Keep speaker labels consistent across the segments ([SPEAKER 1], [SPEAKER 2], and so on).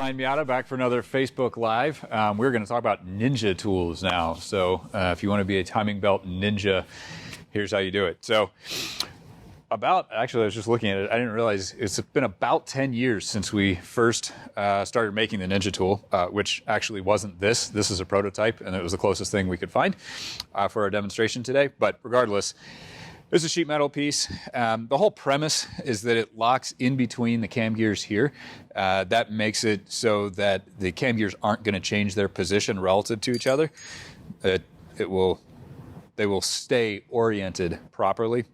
[SPEAKER 1] Flyin Miata back for another Facebook Live. We're going to talk about ninja tools now. So if you want to be a timing belt ninja, here's how you do it. So actually I was just looking at it, I didn't realize it's been about 10 years since we first started making the ninja tool, which actually wasn't this. This is a prototype, and it was the closest thing we could find for our demonstration today. But regardless, this is a sheet metal piece. The whole premise is that it locks in between the cam gears here. That makes it so that the cam gears aren't going to change their position relative to each other. They will stay oriented properly.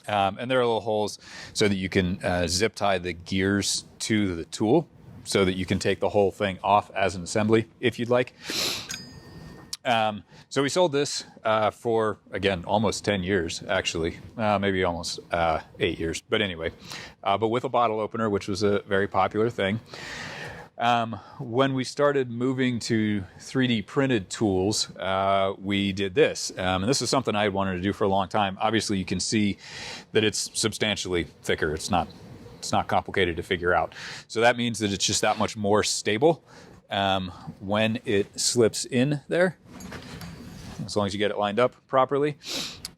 [SPEAKER 1] And there are little holes so that you can zip tie the gears to the tool so that you can take the whole thing off as an assembly if you'd like. So we sold this for, again, almost 10 years, actually, maybe almost 8 years. But anyway, but with a bottle opener, which was a very popular thing. When we started moving to 3D printed tools, we did this. And this is something I had wanted to do for a long time. Obviously, you can see that it's substantially thicker. It's not complicated to figure out. So that means that it's just that much more stable when it slips in there, as long as you get it lined up properly.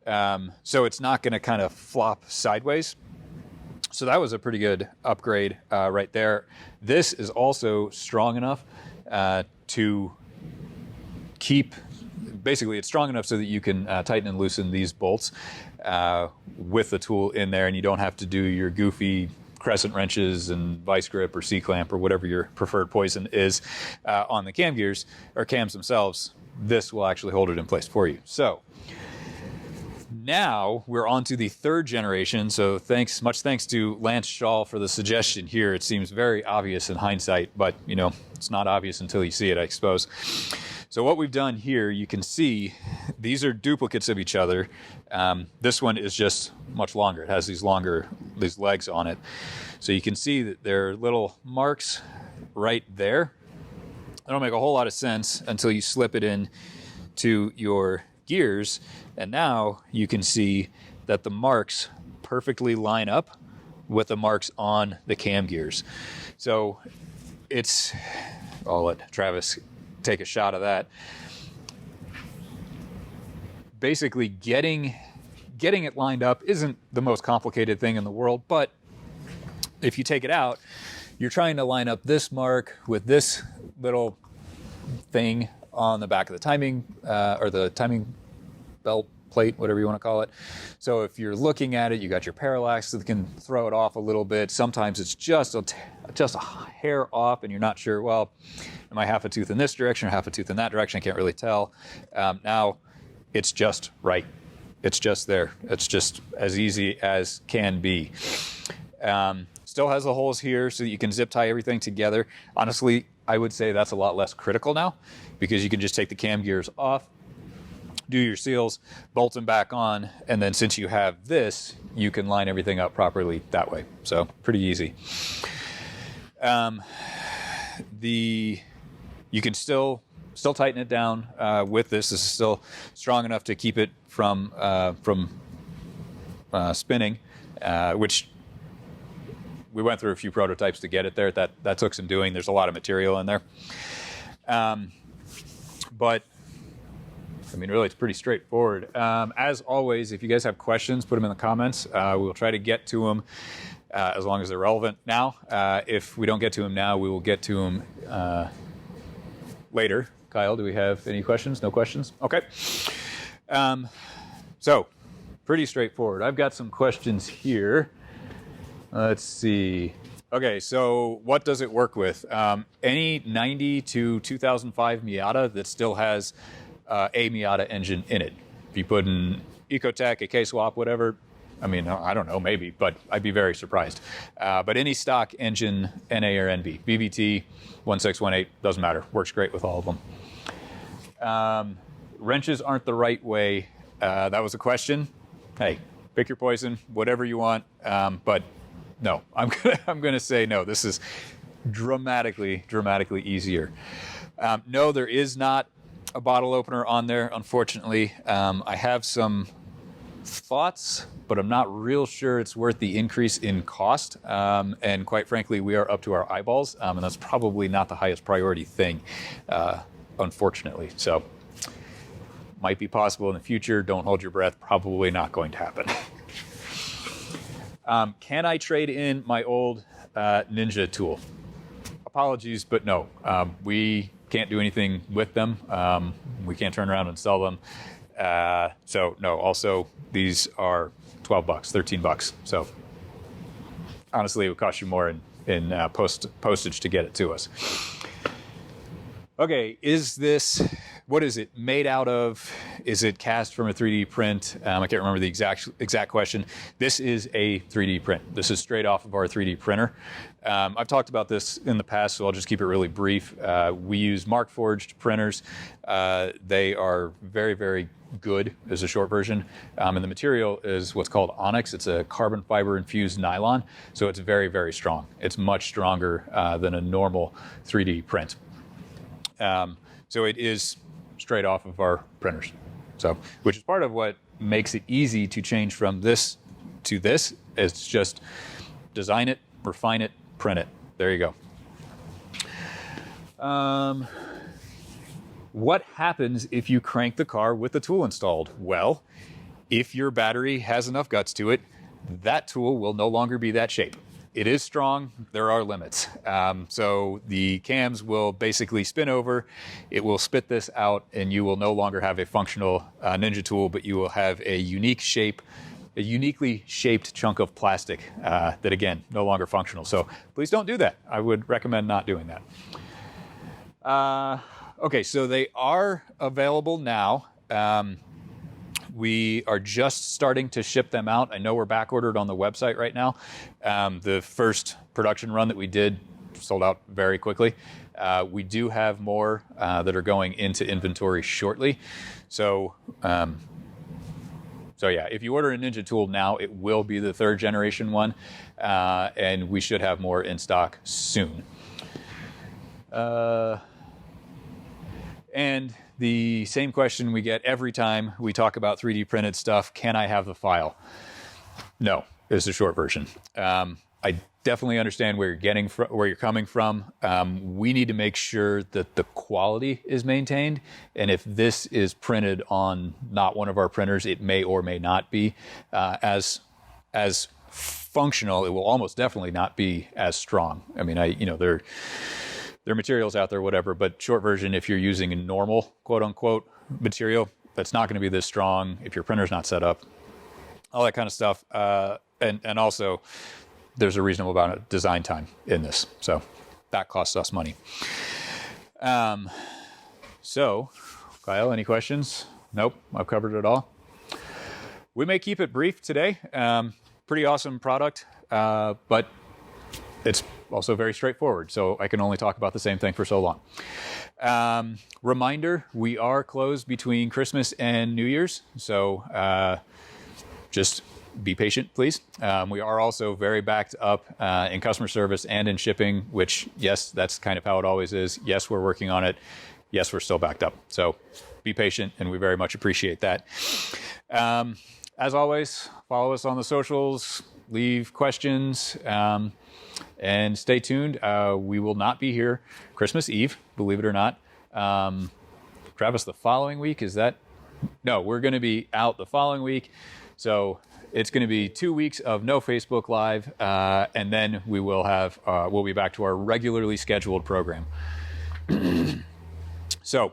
[SPEAKER 1] So it's not going to kind of flop sideways. So that was a pretty good upgrade right there. This is also strong enough to keep, basically it's strong enough so that you can tighten and loosen these bolts with the tool in there, and you don't have to do your goofy crescent wrenches and vice grip or C-clamp or whatever your preferred poison is on the cam gears or cams themselves. This will actually hold it in place for you. So now we're on to the third generation. So much thanks to Lance Shaw for the suggestion here. It seems very obvious in hindsight, but it's not obvious until you see it, I suppose. So what we've done here, you can see these are duplicates of each other. This one is just much longer. It has these legs on it. So you can see that there are little marks right there. They don't make a whole lot of sense until you slip it in to your gears. And now you can see that the marks perfectly line up with the marks on the cam gears. So I'll let Travis take a shot of that. Basically getting it lined up isn't the most complicated thing in the world, but if you take it out, you're trying to line up this mark with this little thing on the back of the timing or the timing belt plate, whatever you want to call it. So if you're looking at it, you got your parallax that can throw it off a little bit. Sometimes it's just a hair off and you're not sure, well, am I half a tooth in this direction or half a tooth in that direction? I can't really tell. Now it's just right. It's just there. It's just as easy as can be. Still has the holes here so that you can zip tie everything together. Honestly, I would say that's a lot less critical now because you can just take the cam gears off, do your seals, bolt them back on, and then since you have this, you can line everything up properly that way. So pretty easy. You can still tighten it down with this. This is still strong enough to keep it from spinning, which we went through a few prototypes to get it there. That took some doing. There's a lot of material in there. But I mean, really, it's pretty straightforward. As always, if you guys have questions, put them in the comments. We'll try to get to them as long as they're relevant now. If we don't get to them now, we will get to them later. Kyle, do we have any questions? No questions? Okay. So, pretty straightforward. I've got some questions here. Let's see. Okay, so what does it work with? Any 90 to 2005 Miata that still has a Miata engine in it. If you put an Ecotec, a K-Swap, whatever, I mean, I don't know, maybe, but I'd be very surprised. But any stock engine, NA or NB, BBT, 1618, doesn't matter. Works great with all of them. Wrenches aren't the right way. That was a question. Hey, pick your poison, whatever you want. But no, I'm gonna say no. This is dramatically easier. No, there is not a bottle opener on there, unfortunately. I have some thoughts, but I'm not real sure it's worth the increase in cost. And quite frankly, we are up to our eyeballs, and that's probably not the highest priority thing, unfortunately. So might be possible in the future. Don't hold your breath. Probably not going to happen. Can I trade in my old Ninja tool? Apologies, but no. We can't do anything with them. We can't turn around and sell them. So no, also these are $12, $13. So honestly, it would cost you more in postage to get it to us. Okay, what is it made out of? Is it cast from a 3D print? I can't remember the exact question. This is a 3D print. This is straight off of our 3D printer. I've talked about this in the past, so I'll just keep it really brief. We use Markforged printers. They are very, very good as a short version. And the material is what's called onyx. It's a carbon fiber infused nylon. So it's very, very strong. It's much stronger than a normal 3D print. So it is straight off of our printers. So, which is part of what makes it easy to change from this to this. It's just design it, refine it, print it. There you go. What happens if you crank the car with the tool installed? Well, if your battery has enough guts to it, that tool will no longer be that shape. It is strong. There are limits. So the cams will basically spin over. It will spit this out, and you will no longer have a functional Ninja tool, but you will have a uniquely shaped chunk of plastic that, again, no longer functional. So please don't do that. I would recommend not doing that. Okay, so they are available now. We are just starting to ship them out. I know we're back ordered on the website right now. The first production run that we did sold out very quickly. We do have more that are going into inventory shortly. So yeah, if you order a Ninja tool now, it will be the 3rd generation one, and we should have more in stock soon. And the same question we get every time we talk about 3D printed stuff: can I have the file? No, is the short version. I definitely understand where you're coming from. We need to make sure that the quality is maintained, and if this is printed on not one of our printers, it may or may not be as functional. It will almost definitely not be as strong. I mean, there are materials out there, whatever, but short version, if you're using a normal, quote unquote, material, that's not going to be this strong if your printer's not set up, all that kind of stuff. And also, there's a reasonable amount of design time in this. So that costs us money. So, Kyle, any questions? Nope, I've covered it all. We may keep it brief today. Pretty awesome product, but it's also very straightforward, so I can only talk about the same thing for so long. Reminder, we are closed between Christmas and New Year's, so just be patient, please. We are also very backed up in customer service and in shipping, which, yes, that's kind of how it always is. Yes, we're working on it. Yes, we're still backed up. So be patient, and we very much appreciate that. As always, follow us on the socials, leave questions, and stay tuned. We will not be here Christmas Eve, believe it or not. Travis, the following week, no, we're going to be out the following week. So it's going to be 2 weeks of no Facebook Live, and then we'll be back to our regularly scheduled program. So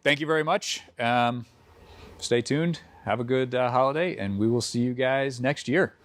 [SPEAKER 1] thank you very much. Stay tuned. Have a good holiday, and we will see you guys next year.